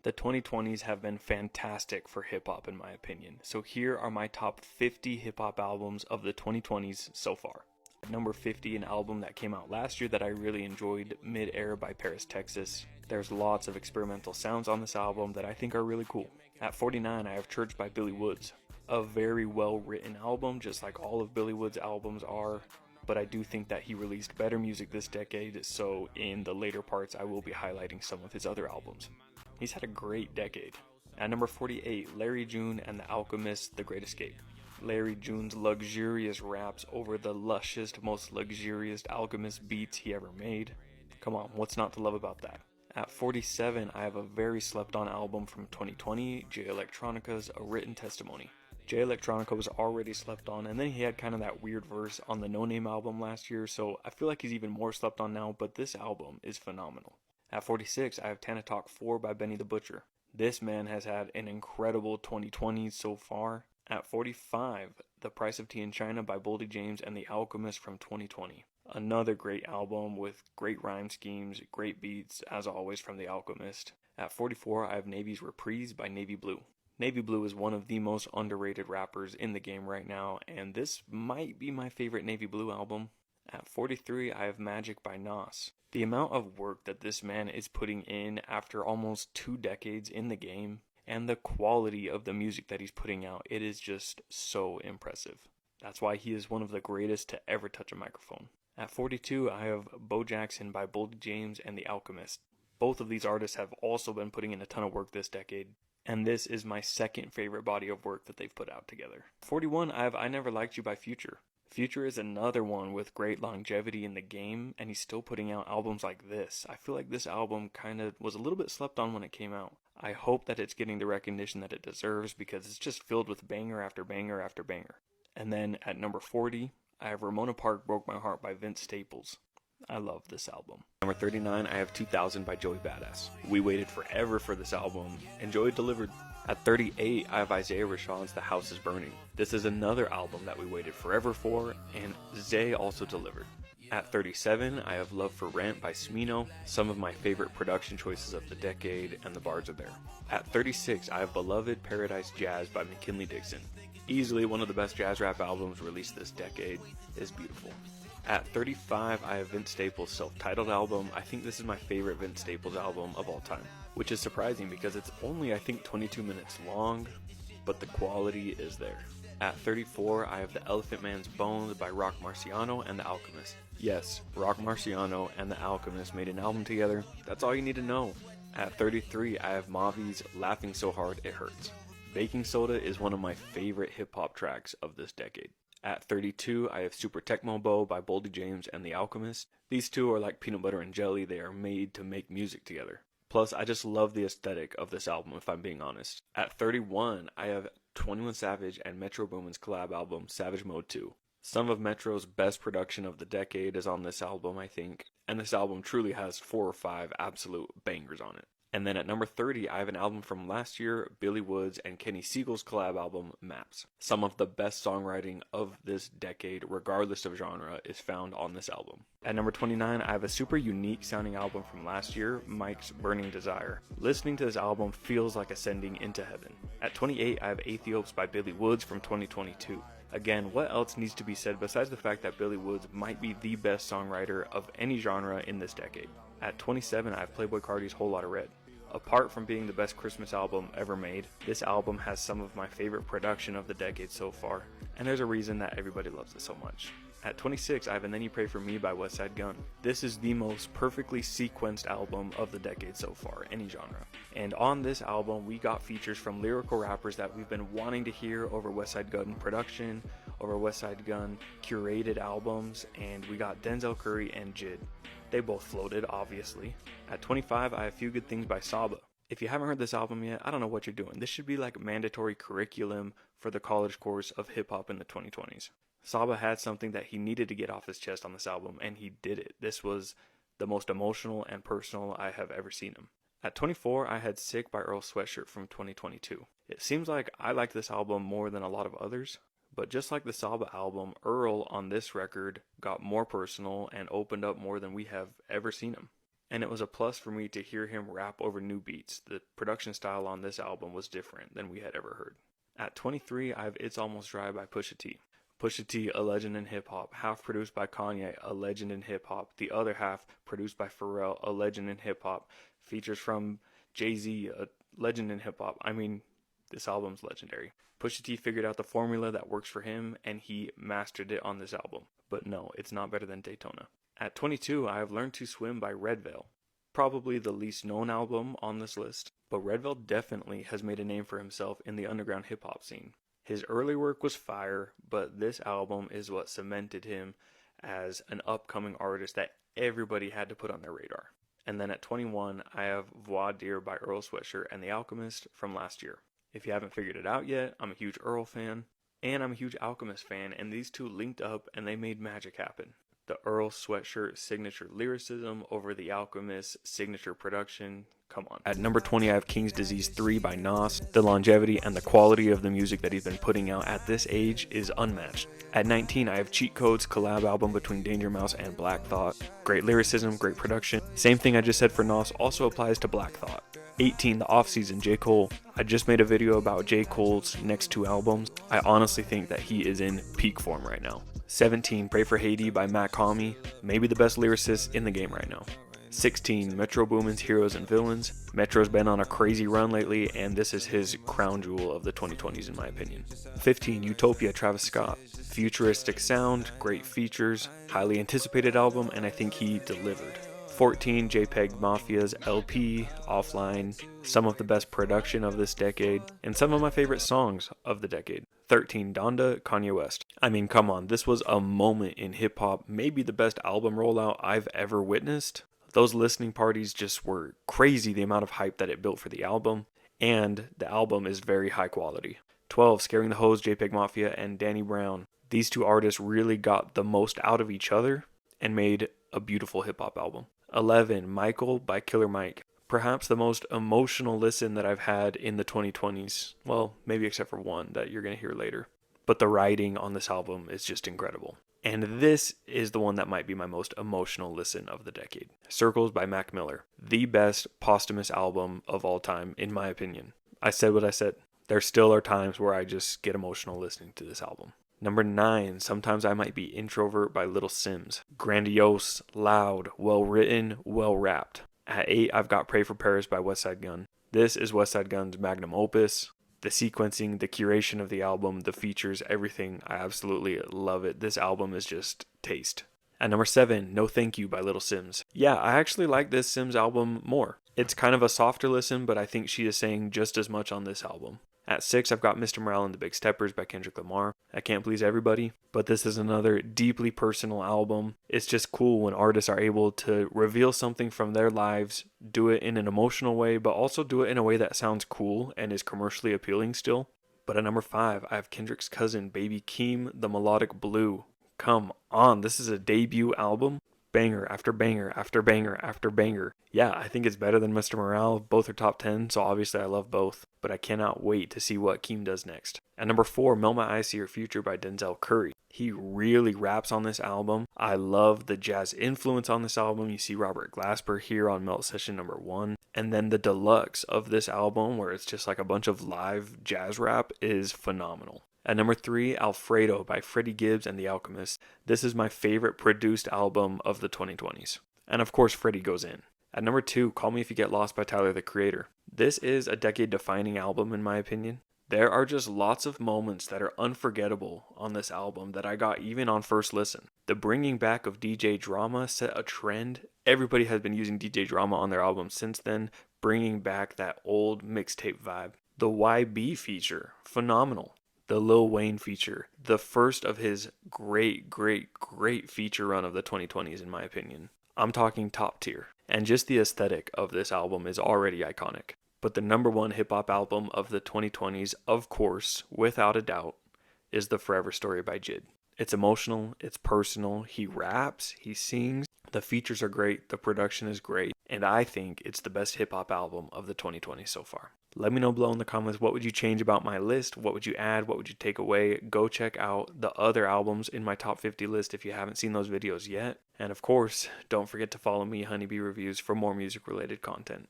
The 2020s have been fantastic for hip hop in my opinion, so here are my top 50 hip hop albums of the 2020s so far. At number 50, an album that came out last year that I really enjoyed, Mid-Air by Paris, Texas. There's lots of experimental sounds on this album that I think are really cool. At 49, I have Church by Billy Woods. A very well written album, just like all of Billy Woods' albums are, but I do think that he released better music this decade, so in the later parts I will be highlighting some of his other albums. He's had a great decade. At number 48, Larry June and the Alchemist, The Great Escape. Larry June's luxurious raps over the lushest, most luxurious Alchemist beats he ever made. Come on, what's not to love about that? At 47, I have a very slept on album from 2020, Jay Electronica's A Written Testimony. Jay Electronica was already slept on, and then he had kind of that weird verse on the No Name album last year, so I feel like he's even more slept on now, but this album is phenomenal. At 46, I have Tana Talk 4 by Benny the Butcher. This man has had an incredible 2020s so far. At 45, The Price of Tea in China by Boldy James and The Alchemist from 2020. Another great album with great rhyme schemes, great beats, as always from The Alchemist. At 44, I have Navy's Reprise by Navy Blue. Navy Blue is one of the most underrated rappers in the game right now, and this might be my favorite Navy Blue album. At 43, I have Magic by Nas. The amount of work that this man is putting in after almost 2 decades in the game, and the quality of the music that he's putting out, it is just so impressive. That's why he is one of the greatest to ever touch a microphone. At 42, I have Bo Jackson by Boldy James and The Alchemist. Both of these artists have also been putting in a ton of work this decade, and this is my second favorite body of work that they've put out together. 41, I have I Never Liked You by Future. Future is another one with great longevity in the game, and he's still putting out albums like this. I feel like this album kind of was a little bit slept on when it came out. I hope that it's getting the recognition that it deserves because it's just filled with banger after banger after banger. And then at number 40, I have Ramona Park Broke My Heart by Vince Staples. I love this album. Number 39, I have 2000 by Joey Badass. We waited forever for this album, and Joey delivered. At 38, I have Isaiah Rashad's The House is Burning. This is another album that we waited forever for, and Zay also delivered. At 37, I have Love for Rent by Smino, some of my favorite production choices of the decade, and the bars are there. At 36, I have Beloved Paradise Jazz by McKinley Dixon. Easily one of the best jazz rap albums released this decade. Is beautiful. At 35, I have Vince Staples' self-titled album. I think this is my favorite Vince Staples album of all time, which is surprising because it's only, I think, 22 minutes long, but the quality is there. At 34, I have The Elephant Man's Bones by Rock Marciano and The Alchemist. Yes, Rock Marciano and The Alchemist made an album together. That's all you need to know. At 33, I have Mavi's Laughing So Hard It Hurts. Baking Soda is one of my favorite hip-hop tracks of this decade. At 32, I have Super Tecmo Bow by Boldy James and The Alchemist. These two are like peanut butter and jelly. They are made to make music together. Plus, I just love the aesthetic of this album, if I'm being honest. At 31, I have 21 Savage and Metro Boomin's collab album, Savage Mode 2. Some of Metro's best production of the decade is on this album, I think. And this album truly has 4 or 5 absolute bangers on it. And then at number 30, I have an album from last year, Billy Woods and Kenny Siegel's collab album, Maps. Some of the best songwriting of this decade, regardless of genre, is found on this album. At number 29, I have a super unique sounding album from last year, Mike's Burning Desire. Listening to this album feels like ascending into heaven. At 28, I have Aethiopes by Billy Woods from 2022. Again, what else needs to be said besides the fact that Billy Woods might be the best songwriter of any genre in this decade? At 27, I have Playboi Carti's Whole Lotta Red. Apart from being the best Christmas album ever made, this album has some of my favorite production of the decade so far, and there's a reason that everybody loves it so much. At 26, I have And Then You Pray For Me by Westside Gunn. This is the most perfectly sequenced album of the decade so far, any genre. And on this album, we got features from lyrical rappers that we've been wanting to hear over Westside Gunn production, over Westside Gunn curated albums, and we got Denzel Curry and Jid. They both floated, obviously. At 25, I have Few Good Things by Saba. If you haven't heard this album yet, I don't know what you're doing. This should be like mandatory curriculum for the college course of hip-hop in the 2020s. Saba had something that he needed to get off his chest on this album, and he did it. This was the most emotional and personal I have ever seen him. At 24, I had Sick by Earl Sweatshirt from 2022. It seems like I like this album more than a lot of others, but just like the Saba album, Earl on this record got more personal and opened up more than we have ever seen him. and it was a plus for me to hear him rap over new beats. The production style on this album was different than we had ever heard. At 23, I have It's Almost Dry by Pusha T. Pusha T, a legend in hip-hop, half produced by Kanye, a legend in hip-hop, the other half produced by Pharrell, a legend in hip-hop, features from Jay-Z, a legend in hip-hop. I mean, this album's legendary. Pusha T figured out the formula that works for him, and he mastered it on this album. But no, it's not better than Daytona. At 22, I have Learned to Swim by Red Veil. Probably the least known album on this list, but Red Veil definitely has made a name for himself in the underground hip-hop scene. His early work was fire, but this album is what cemented him as an upcoming artist that everybody had to put on their radar. And then at 21, I have Voir Dire by Earl Sweatshirt and The Alchemist from last year. If you haven't figured it out yet, I'm a huge Earl fan, and I'm a huge Alchemist fan, and these two linked up and they made magic happen. The Earl Sweatshirt signature lyricism over The Alchemist signature production. Come on. At number 20, I have King's Disease 3 by Nas. The longevity and the quality of the music that he's been putting out at this age is unmatched. At 19, I have Cheat Codes collab album between Danger Mouse and Black Thought. Great lyricism, great production. Same thing I just said for Nas also applies to Black Thought. 18, The Offseason, J. Cole. I just made a video about J. Cole's next two albums. I honestly think that he is in peak form right now. 17, Pray for Haiti by Matt Comey. Maybe the best lyricist in the game right now. 16, Metro Boomin's Heroes and Villains. Metro's been on a crazy run lately, and this is his crown jewel of the 2020s in my opinion. 15, Utopia, Travis Scott. Futuristic sound, great features, highly anticipated album, and I think he delivered. 14, JPEG Mafia's LP, Offline, some of the best production of this decade, and some of my favorite songs of the decade. 13, Donda, Kanye West. I mean, come on, this was a moment in hip-hop, maybe the best album rollout I've ever witnessed. Those listening parties just were crazy, the amount of hype that it built for the album, and the album is very high quality. 12, Scaring the Hoes, JPEG Mafia, and Danny Brown. These two artists really got the most out of each other and made a beautiful hip-hop album. 11, Michael by Killer Mike. Perhaps the most emotional listen that I've had in the 2020s. Well, maybe except for one that you're going to hear later. But the writing on this album is just incredible. And this is the one that might be my most emotional listen of the decade. Circles by Mac Miller. The best posthumous album of all time, in my opinion. I said what I said. There still are times where I just get emotional listening to this album. Number 9, Sometimes I Might Be Introvert by Little Sims. Grandiose, loud, well-written, well-rapped. At 8, I've got Pray for Paris by Westside Gunn. This is Westside Gunn's magnum opus. The sequencing, the curation of the album, the features, everything, I absolutely love it. This album is just taste. At number 7, No Thank You by Little Sims. Yeah, I actually like this Sims album more. It's kind of a softer listen, but I think she is saying just as much on this album. At 6, I've got Mr. Morale and the Big Steppers by Kendrick Lamar. I can't please everybody, but this is another deeply personal album. It's just cool when artists are able to reveal something from their lives, do it in an emotional way, but also do it in a way that sounds cool and is commercially appealing still. But at number 5, I have Kendrick's cousin, Baby Keem, The Melodic Blue. Come on, this is a debut album. Banger after banger after banger after banger. Yeah, I think it's better than Mr. Morale. Both are top 10, so obviously I love both. But I cannot wait to see what Keem does next. At number 4, Melt My Eyes See Your Future by Denzel Curry. He really raps on this album. I love the jazz influence on this album. You see Robert Glasper here on Melt Session number 1. And then the deluxe of this album, where it's just like a bunch of live jazz rap, is phenomenal. At number 3, Alfredo by Freddie Gibbs and The Alchemist. This is my favorite produced album of the 2020s. And of course, Freddie goes in. At number 2, Call Me If You Get Lost by Tyler, the Creator. This is a decade-defining album in my opinion. There are just lots of moments that are unforgettable on this album that I got even on first listen. The bringing back of DJ Drama set a trend. Everybody has been using DJ Drama on their albums since then, bringing back that old mixtape vibe. The YB feature, phenomenal. The Lil Wayne feature, the first of his great feature run of the 2020s in my opinion. I'm talking top tier. And just the aesthetic of this album is already iconic. But the number one hip-hop album of the 2020s, of course, without a doubt, is The Forever Story by Jid. It's emotional, it's personal, he raps, he sings, the features are great, the production is great, and I think it's the best hip-hop album of the 2020s so far. Let me know below in the comments what would you change about my list, what would you add, what would you take away. Go check out the other albums in my top 50 list if you haven't seen those videos yet. And of course, don't forget to follow me, Honeybee Reviews, for more music related content.